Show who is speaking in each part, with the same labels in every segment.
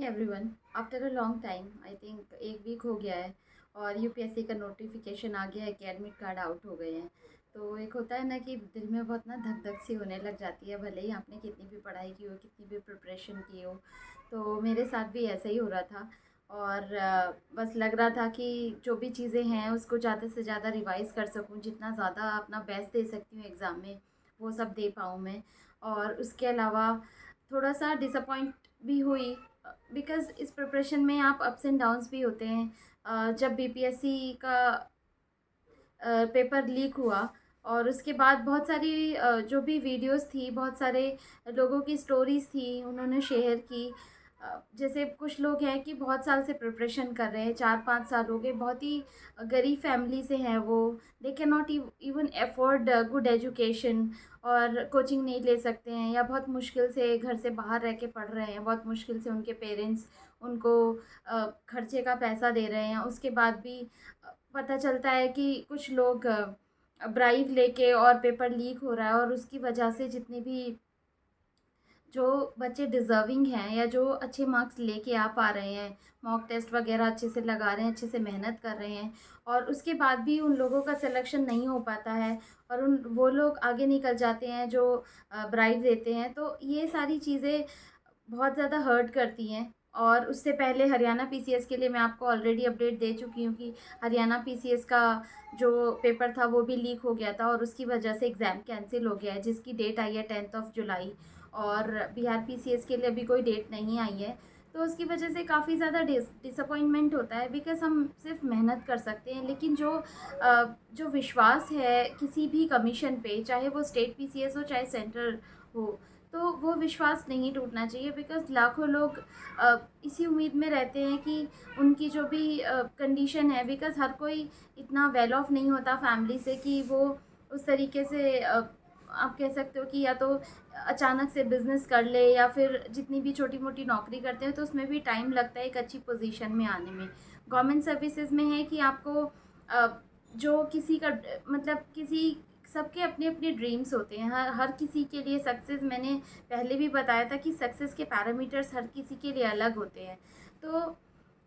Speaker 1: Everyone. After a long time, I think 1 week हो गया है और यूपीएससी का नोटिफिकेशन आ गया है कि एडमिट कार्ड आउट हो गए हैं। तो एक होता है ना कि दिल में बहुत ना धक धक सी होने लग जाती है, भले ही आपने कितनी भी पढ़ाई की हो, कितनी भी प्रिपरेशन की हो। तो मेरे साथ भी ऐसा ही हो रहा था और बस लग रहा था कि जो भी चीज़ें हैं उसको ज़्यादा से ज़्यादा रिवाइज़ कर सकूँ, जितना ज़्यादा अपना बेस्ट दे सकती हूँ एग्ज़ाम में वो सब दे पाऊँ मैं। और उसके अलावा थोड़ा सा डिसअपॉइंट भी हुई, बिकॉज़ इस प्रिपरेशन में आप अप्स एंड डाउन्स भी होते हैं। जब बीपीएससी का पेपर लीक हुआ और उसके बाद बहुत सारी जो भी वीडियोस थी, बहुत सारे लोगों की स्टोरीज़ थी, उन्होंने शेयर की। जैसे कुछ लोग हैं कि बहुत साल से प्रिपरेशन कर रहे हैं, 4-5 साल हो गए, बहुत ही गरीब फैमिली से हैं वो। They can not even afford good education और कोचिंग नहीं ले सकते हैं, या बहुत मुश्किल से घर से बाहर रह के पढ़ रहे हैं, बहुत मुश्किल से उनके पेरेंट्स उनको खर्चे का पैसा दे रहे हैं। उसके बाद भी पता चलता है कि कुछ लोग ब्राइब लेके और पेपर लीक हो रहा है, और उसकी वजह से जितनी भी जो बच्चे डिज़र्विंग हैं या जो अच्छे मार्क्स लेके आ पा रहे हैं, मॉक टेस्ट वगैरह अच्छे से लगा रहे हैं, अच्छे से मेहनत कर रहे हैं, और उसके बाद भी उन लोगों का सिलेक्शन नहीं हो पाता है और उन वो लोग आगे निकल जाते हैं जो ब्राइब देते हैं। तो ये सारी चीज़ें बहुत ज़्यादा हर्ट करती हैं। और उससे पहले हरियाणा पीसीएस के लिए मैं आपको ऑलरेडी अपडेट दे चुकी हूँ कि हरियाणा पीसीएस का जो पेपर था वो भी लीक हो गया था और उसकी वजह से एग्ज़ाम कैंसिल हो गया है, जिसकी डेट आई है 10 जुलाई। और बिहार पीसीएस के लिए अभी कोई डेट नहीं आई है। तो उसकी वजह से काफ़ी ज़्यादा डिसअपॉइंटमेंट होता है, बिकॉज़ हम सिर्फ मेहनत कर सकते हैं, लेकिन जो विश्वास है किसी भी कमीशन पे, चाहे वो स्टेट पीसीएस हो चाहे सेंट्रल हो, तो वो विश्वास नहीं टूटना चाहिए। बिकॉज़ लाखों लोग इसी उम्मीद में रहते हैं कि उनकी जो भी कंडीशन है, बिकॉज़ हर कोई इतना वेल ऑफ नहीं होता फैमिली से कि वो उस तरीके से आप कह सकते हो कि या तो अचानक से बिज़नेस कर ले, या फिर जितनी भी छोटी-मोटी नौकरी करते हैं तो उसमें भी टाइम लगता है एक अच्छी पोज़ीशन में आने में। गवर्नमेंट सर्विसेज़ में है कि आपको जो किसी का मतलब किसी सबके अपने-अपने ड्रीम्स होते हैं। हर हर किसी के लिए सक्सेस, मैंने पहले भी बताया था कि सक्सेस के पैरामीटर्स हर किसी के लिए अलग होते हैं। तो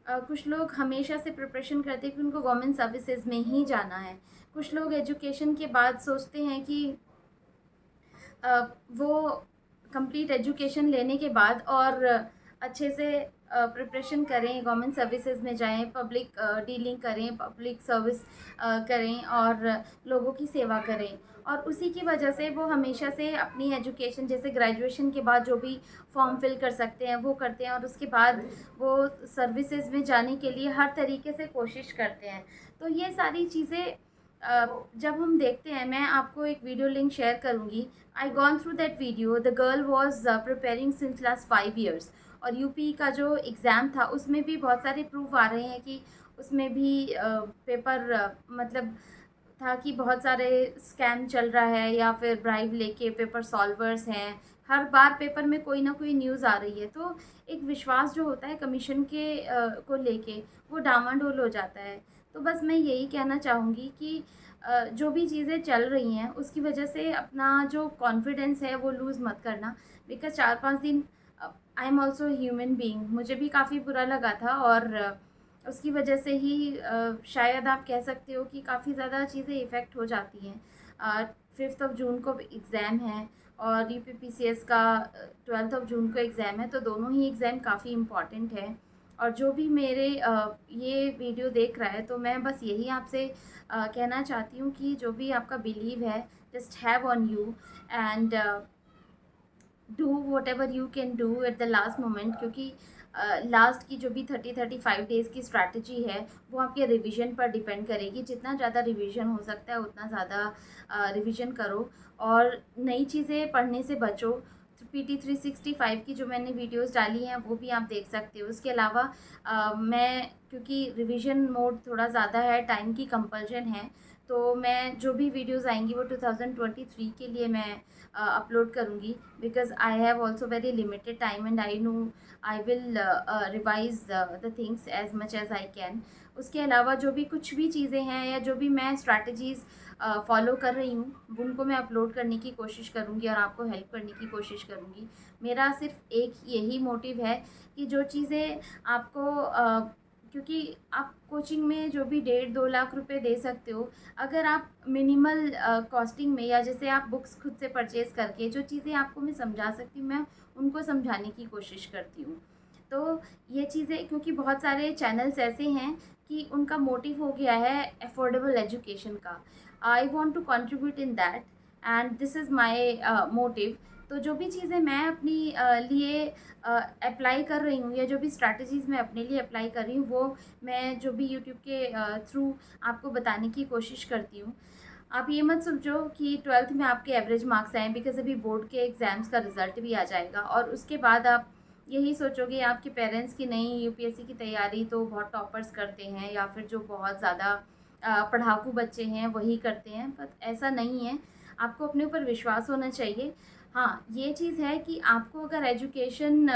Speaker 1: कुछ लोग हमेशा से प्रिपरेशन करते हैं कि उनको गवर्नमेंट सर्विसेज में ही जाना है। कुछ लोग एजुकेशन के बाद सोचते हैं कि वो कंप्लीट एजुकेशन लेने के बाद और अच्छे से प्रिपरेशन करें, गवर्नमेंट सर्विसेज में जाएं, पब्लिक डीलिंग करें, पब्लिक सर्विस करें और लोगों की सेवा करें। और उसी की वजह से वो हमेशा से अपनी एजुकेशन, जैसे ग्रेजुएशन के बाद जो भी फॉर्म फिल कर सकते हैं वो करते हैं, और उसके बाद वो सर्विसेज में जाने के लिए हर तरीके से कोशिश करते हैं। तो ये सारी चीज़ें जब हम देखते हैं, मैं आपको एक वीडियो लिंक शेयर करूँगी। I gone through that video. The girl was preparing since last 5 years, और यूपी का जो एग्ज़ाम था उसमें भी बहुत सारे प्रूफ आ रहे हैं कि उसमें भी पेपर मतलब था कि बहुत सारे स्कैम चल रहा है, या फिर ब्राइब लेके पेपर सॉल्वर्स हैं। हर बार पेपर में कोई ना कोई न्यूज़ आ रही है, तो एक विश्वास जो होता है कमीशन के को लेके, वो डामाडोल हो जाता है। तो बस मैं यही कहना चाहूँगी कि जो भी चीज़ें चल रही हैं उसकी वजह से अपना जो कॉन्फिडेंस है वो लूज़ मत करना। बिकॉज़ 4-5 दिन, I am also human being, मुझे भी काफ़ी बुरा लगा था, और उसकी वजह से ही शायद आप कह सकते हो कि काफ़ी ज़्यादा चीज़ें इफ़ेक्ट हो जाती हैं। 5 जून को एग्ज़ाम है और यूपीपीसीएस का 12 जून को एग्ज़ाम है, तो दोनों ही एग्ज़ाम काफ़ी इम्पॉर्टेंट है। और जो भी मेरे ये वीडियो देख रहा है, तो मैं बस यही आपसे कहना चाहती हूँ कि जो भी आपका बिलीव है, just have on you and do what ever you can do at the last moment. क्योंकि लास्ट की जो भी 30-35 डेज़ की स्ट्रैटेजी है वो आपके रिवीजन पर डिपेंड करेगी। जितना ज़्यादा रिवीजन हो सकता है उतना ज़्यादा रिवीजन करो, और नई चीज़ें पढ़ने से बचो। PT365 की जो मैंने वीडियोस डाली हैं वो भी आप देख सकते हो। उसके अलावा मैं, क्योंकि रिवीजन मोड थोड़ा ज़्यादा है, टाइम की कंपल्शन है, तो मैं जो भी वीडियोस आएंगी वो 2023 के लिए मैं अपलोड करूँगी। Because I have also very limited time and I know I will revise the things as much as I can. उसके अलावा जो भी कुछ भी चीज़ें हैं या जो भी मैं स्ट्रैटेजीज़ फॉलो कर रही हूँ उनको मैं अपलोड करने की कोशिश करूँगी और आपको हेल्प करने की कोशिश करूँगी। मेरा सिर्फ एक यही मोटिव है कि जो चीज़ें आपको क्योंकि आप कोचिंग में जो भी 1.5-2 लाख रुपए दे सकते हो, अगर आप मिनिमल कॉस्टिंग में या जैसे आप बुक्स खुद से परचेज़ करके जो चीज़ें आपको मैं समझा सकती हूँ, मैं उनको समझाने की कोशिश करती हूँ। तो ये चीज़ें क्योंकि बहुत सारे चैनल्स ऐसे हैं कि उनका मोटिव हो गया है अफोर्डेबल एजुकेशन का। I want to contribute in that and this is my motive. तो जो भी चीज़ें मैं अपनी लिए अप्लाई कर रही हूँ या जो भी स्ट्रैटेजीज़ मैं अपने लिए अप्लाई कर रही हूँ वो मैं जो भी यूट्यूब के थ्रू आपको बताने की कोशिश करती हूँ। आप ये मत समझो कि 12th में आपके एवरेज मार्क्स आए, बिकॉज़ अभी बोर्ड के एग्ज़ाम्स का रिज़ल्ट भी आ जाएगा और उसके बाद आप यही सोचोगे आपके पेरेंट्स की नहीं, यूपीएससी की तैयारी तो बहुत टॉपर्स करते हैं या फिर जो बहुत ज़्यादा पढ़ाकू बच्चे हैं वही करते हैं, पर ऐसा नहीं है। आपको अपने ऊपर विश्वास होना चाहिए। हाँ, ये चीज़ है कि आपको अगर एजुकेशन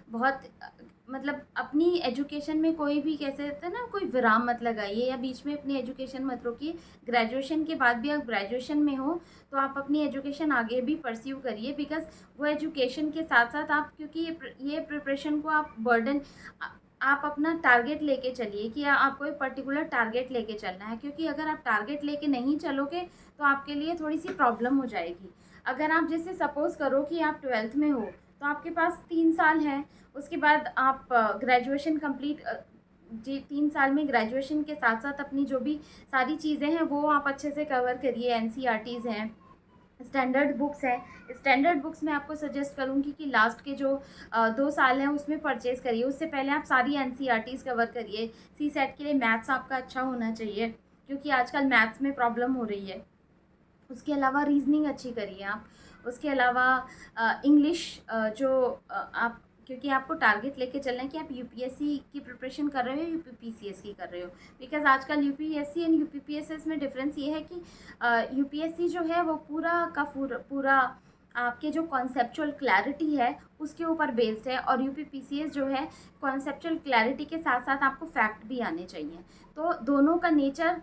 Speaker 1: बहुत मतलब अपनी एजुकेशन में कोई भी कैसे होता है ना, कोई विराम मत लगाइए या बीच में अपनी एजुकेशन मत रोकिए। ग्रेजुएशन के बाद भी आप ग्रेजुएशन में हो तो आप अपनी एजुकेशन आगे भी परस्यू करिए, बिकॉज़ वो एजुकेशन के साथ-साथ आप क्योंकि ये प्रिपरेशन को आप बर्डन आप अपना टारगेट लेके चलिए कि आपको एक पर्टिकुलर टारगेट लेके चलना है, क्योंकि अगर आप टारगेट लेके नहीं चलोगे तो आपके लिए थोड़ी-सी प्रॉब्लम हो जाएगी। अगर आप जैसे सपोज़ करो कि आप 12th में हो तो आपके पास 3 साल हैं, उसके बाद आप ग्रेजुएशन कंप्लीट जी 3 साल में ग्रेजुएशन के साथ-साथ अपनी जो भी सारी चीज़ें हैं वो आप अच्छे से कवर करिए। एनसीईआरटीज़ हैं, स्टैंडर्ड बुक्स हैं। स्टैंडर्ड बुक्स मैं आपको सजेस्ट करूँगी कि लास्ट के जो 2 साल हैं उसमें परचेज़ करिए। उससे पहले आप सारी एनसीईआरटीज़ कवर करिए। सीसेट के लिए मैथ्स आपका अच्छा होना चाहिए, क्योंकि आजकल मैथ्स में प्रॉब्लम हो रही है। उसके अलावा रीजनिंग अच्छी करिए आप। उसके अलावा इंग्लिश जो आप क्योंकि आपको टारगेट लेके चलना है कि आप यूपीएससी की प्रिपरेशन कर रहे हो, यूपीपीसीएस की कर रहे हो। बिकॉज़ आजकल यूपीएससी एंड यूपीपीएसएस में डिफरेंस ये है कि यूपीएससी जो है वो पूरा का पूरा आपके जो कॉन्सेप्चुअल क्लैरिटी है उसके ऊपर बेस्ड है, और यूपीपीसीएस जो है कॉन्सेप्चुअल क्लैरिटी के साथ साथ आपको फैक्ट भी आने चाहिए। तो दोनों का नेचर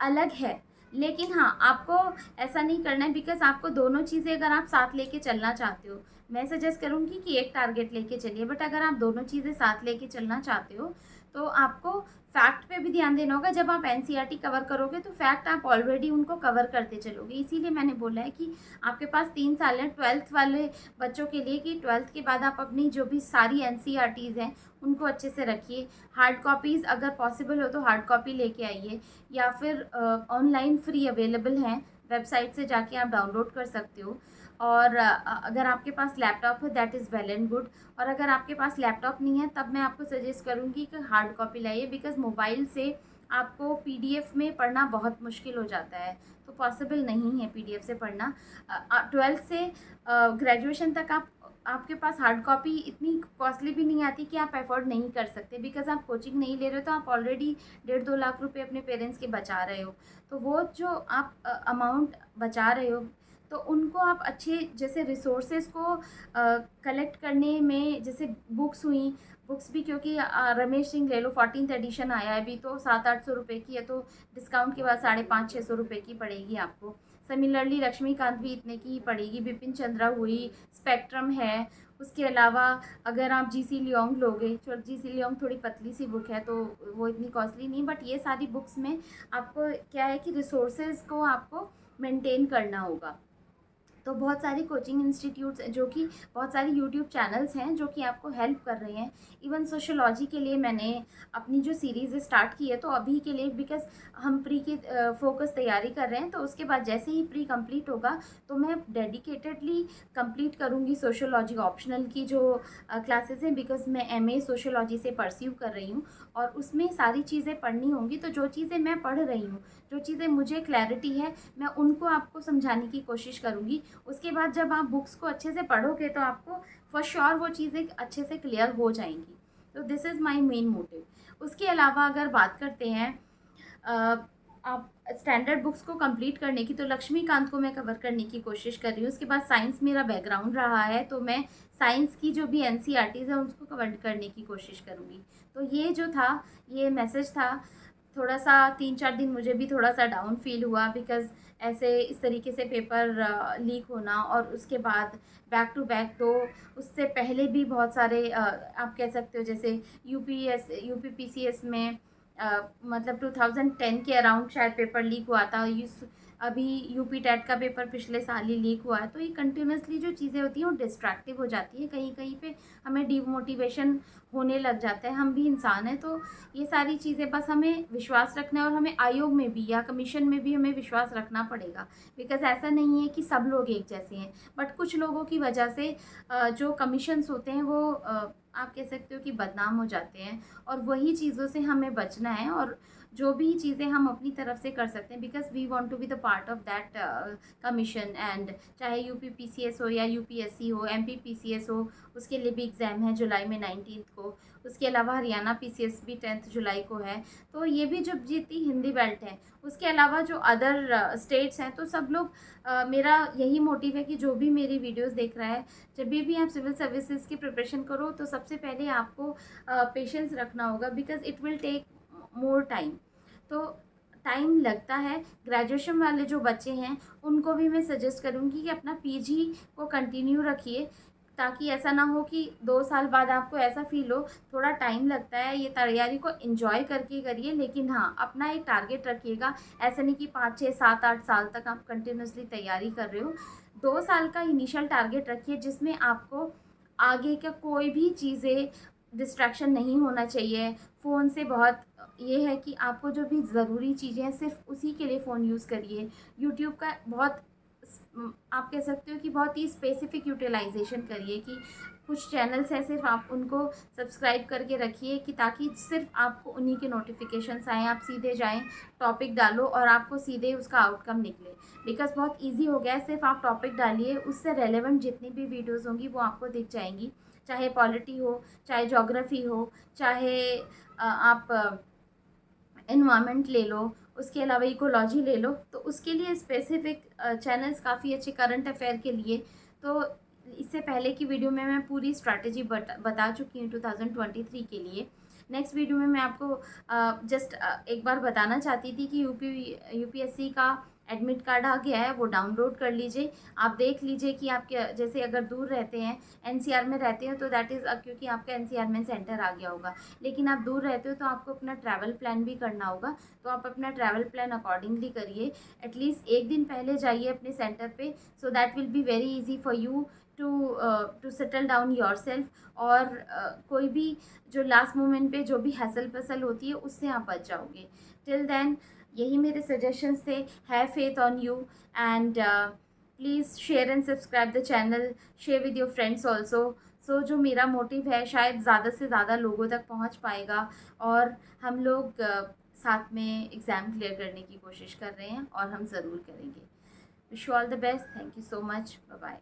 Speaker 1: अलग है। लेकिन हाँ, आपको ऐसा नहीं करना है, बिकॉज़ आपको दोनों चीज़ें अगर आप साथ लेके चलना चाहते हो, मैं सजेस्ट करूँगी कि एक टारगेट लेके चलिए, बट अगर आप दोनों चीज़ें साथ लेके चलना चाहते हो तो आपको फैक्ट पे भी ध्यान देना होगा। जब आप एनसीईआरटी कवर करोगे तो फैक्ट आप ऑलरेडी उनको कवर करते चलोगे। इसीलिए मैंने बोला है कि आपके पास 3 साल हैं 12th वाले बच्चों के लिए, कि 12th के बाद आप अपनी जो भी सारी एनसीईआरटीज़ हैं उनको अच्छे से रखिए। हार्ड कॉपीज़ अगर पॉसिबल हो तो हार्ड कॉपी लेके आइए, या फिर ऑनलाइन फ्री अवेलेबल हैं, वेबसाइट से जाके आप डाउनलोड कर सकते हो। और अगर आपके पास लैपटॉप है that is well and good, और अगर आपके पास लैपटॉप नहीं है तब मैं आपको सजेस्ट करूँगी कि हार्ड कॉपी लाइए, बिकॉज़ मोबाइल से आपको पीडीएफ में पढ़ना बहुत मुश्किल हो जाता है, तो पॉसिबल नहीं है पीडीएफ से पढ़ना। 12th से ग्रेजुएशन तक आपके पास हार्ड कॉपी इतनी कॉस्टली भी नहीं आती कि आप अफोर्ड नहीं कर सकते, बिकॉज़ आप कोचिंग नहीं ले रहे हो तो आप ऑलरेडी 1.5-2 लाख रुपए अपने पेरेंट्स के बचा रहे हो। तो वो जो आप अमाउंट बचा रहे हो तो उनको आप अच्छे जैसे रिसोर्सेज को कलेक्ट करने में, जैसे बुक्स हुई, बुक्स भी क्योंकि रमेश सिंह ले लो 14th एडिशन आया है अभी, तो 700-800 रुपये की है, तो डिस्काउंट के बाद 550-600 रुपये की पड़ेगी आपको। सिमिलरली लक्ष्मीकांत भी इतने की ही पड़ेगी। बिपिन चंद्रा हुई, स्पेक्ट्रम है। उसके अलावा अगर आप जीसी लियोंग लोगे, चलो जीसी लियोंग थोड़ी पतली सी बुक है तो वो इतनी कॉस्टली नहीं, बट ये सारी बुक्स में आपको क्या है कि रिसोर्सेज को आपको मेंटेन करना होगा। तो बहुत सारी कोचिंग इंस्टीट्यूट्स जो कि बहुत सारी यूट्यूब चैनल्स हैं जो कि आपको हेल्प कर रहे हैं। इवन सोशियोलॉजी के लिए मैंने अपनी जो सीरीज़ स्टार्ट की है, तो अभी के लिए बिकॉज़ हम प्री की फोकस तैयारी कर रहे हैं, तो उसके बाद जैसे ही प्री कंप्लीट होगा तो मैं डेडिकेटेडली कंप्लीट करूँगी सोशियोलॉजी ऑप्शनल की जो क्लासेस हैं, बिकॉज़ मैं एमए सोशियोलॉजी से परस्यू कर रही हूँ और उसमें सारी चीज़ें पढ़नी होंगी। तो जो चीज़ें मैं पढ़ रही हूँ, जो चीज़ें मुझे क्लैरिटी है, मैं उनको आपको समझाने की कोशिश करूँगी। उसके बाद जब आप बुक्स को अच्छे से पढ़ोगे तो आपको फॉर श्योर वो चीज़ें अच्छे से क्लियर हो जाएंगी। तो this is my main motive. उसके अलावा अगर बात करते हैं, आप स्टैंडर्ड बुक्स को कंप्लीट करने की, तो लक्ष्मीकांत को मैं कवर करने की कोशिश कर रही हूँ। उसके बाद साइंस मेरा बैकग्राउंड रहा है, तो मैं साइंस की जो भी एनसीईआरटीज़ है उसको कवर करने की कोशिश करूँगी। तो ये जो था, ये मैसेज था। थोड़ा सा 3-4 दिन मुझे भी थोड़ा सा डाउन फील हुआ, बिकॉज़ ऐसे इस तरीके से पेपर लीक होना, और उसके बाद बैक टू बैक, तो उससे पहले भी बहुत सारे आप कह सकते हो जैसे यूपीपीसीएस में मतलब 2010 के अराउंड शायद पेपर लीक हुआ था। अभी यूपी टेट का पेपर पिछले साल ही लीक हुआ है। तो ये कंटिन्यूसली जो चीज़ें होती हैं वो डिस्ट्रैक्टिव हो जाती हैं, कहीं कहीं पे हमें डिमोटिवेशन होने लग जाता है। हम भी इंसान हैं, तो ये सारी चीज़ें बस हमें विश्वास रखना है, और हमें आयोग में भी या कमीशन में भी हमें विश्वास रखना पड़ेगा। बिकॉज़ ऐसा नहीं है कि सब लोग एक जैसे हैं, बट कुछ लोगों की वजह से जो कमीशंस होते हैं वो आप कह सकते हो कि बदनाम हो जाते हैं, और वही चीज़ों से हमें बचना है। और जो भी चीज़ें हम अपनी तरफ से कर सकते हैं, because we want to be the part of that commission. And चाहे यूपीपीसीएस हो या यूपीएससी हो, एमपीपीसीएस हो, उसके लिए भी एग्ज़ाम है जुलाई में 19 को। उसके अलावा हरियाणा पीसीएस भी 10 जुलाई को है। तो ये भी जो जितनी हिंदी बेल्ट है, उसके अलावा जो अदर स्टेट्स हैं, तो सब लोग मेरा यही मोटिव है कि जो भी मेरी वीडियोस देख रहा है, जब भी आप सिविल सर्विसेज की प्रिपरेशन करो, तो सबसे पहले आपको पेशेंस रखना होगा, because it will take more time. तो टाइम लगता है। ग्रेजुएशन वाले जो बच्चे हैं उनको भी मैं सजेस्ट करूँगी कि अपना पीजी को कंटिन्यू रखिए, ताकि ऐसा ना हो कि 2 साल बाद आपको ऐसा फील हो। थोड़ा टाइम लगता है, ये तैयारी को एंजॉय करके करिए, लेकिन हाँ, अपना एक टारगेट रखिएगा। ऐसा नहीं कि 5, 6, 7, 8 साल तक आप कंटिन्यूसली तैयारी कर रहे हो। 2 साल का इनिशियल टारगेट रखिए, जिसमें आपको आगे का कोई भी चीज़ें डिस्ट्रैक्शन नहीं होना चाहिए। फ़ोन से बहुत ये है कि आपको जो भी ज़रूरी चीज़ें हैं, सिर्फ उसी के लिए फ़ोन यूज़ करिए। यूट्यूब का बहुत आप कह सकते हो कि बहुत ही स्पेसिफिक यूटिलाइजेशन करिए, कि कुछ चैनल्स हैं सिर्फ आप उनको सब्सक्राइब करके रखिए, कि ताकि सिर्फ आपको उन्हीं के नोटिफिकेशंस आएँ, आप सीधे जाएँ, टॉपिक डालो और आपको सीधे उसका आउटकम निकले। बिकॉज़ बहुत ईज़ी हो गया है, सिर्फ आप टॉपिक डालिए, उससे रेलेवेंट जितनी भी वीडियोज़ होंगी वो आपको दिख जाएंगी। चाहे पॉलिटी हो, चाहे ज्योग्राफी हो, चाहे आप एनवायरनमेंट ले लो, उसके अलावा इकोलॉजी ले लो, तो उसके लिए स्पेसिफिक चैनल्स काफ़ी अच्छे, करंट अफेयर के लिए। तो इससे पहले की वीडियो में मैं पूरी स्ट्रैटेजी बता चुकी हूँ 2023 के लिए। नेक्स्ट वीडियो में मैं आपको जस्ट एक बार बताना चाहती थी कि यूपीएससी का एडमिट कार्ड आ गया है, वो डाउनलोड कर लीजिए। आप देख लीजिए कि आप क्या, जैसे अगर दूर रहते हैं, एनसीआर में रहते हैं, तो दैट इज़ क्योंकि आपका एनसीआर में सेंटर आ गया होगा। लेकिन आप दूर रहते हो तो आपको अपना ट्रैवल प्लान भी करना होगा, तो आप अपना ट्रैवल प्लान अकॉर्डिंगली करिए। एटलीस्ट एक दिन पहले जाइए अपने सेंटर पे, so that will be very easy for you to settle down yourself. और कोई भी जो लास्ट मोमेंट पे जो भी हैसल पसल होती है, उससे आप बच जाओगे। टिल देन यही मेरे सजेशंस थे। Have faith on you, and please share and subscribe the channel, share with your friends also. So जो मेरा मोटिव है शायद ज़्यादा से ज़्यादा लोगों तक पहुंच पाएगा, और हम लोग साथ में एग्ज़ाम क्लियर करने की कोशिश कर रहे हैं, और हम ज़रूर करेंगे। Wish you all the best. Thank you so much. Bye bye.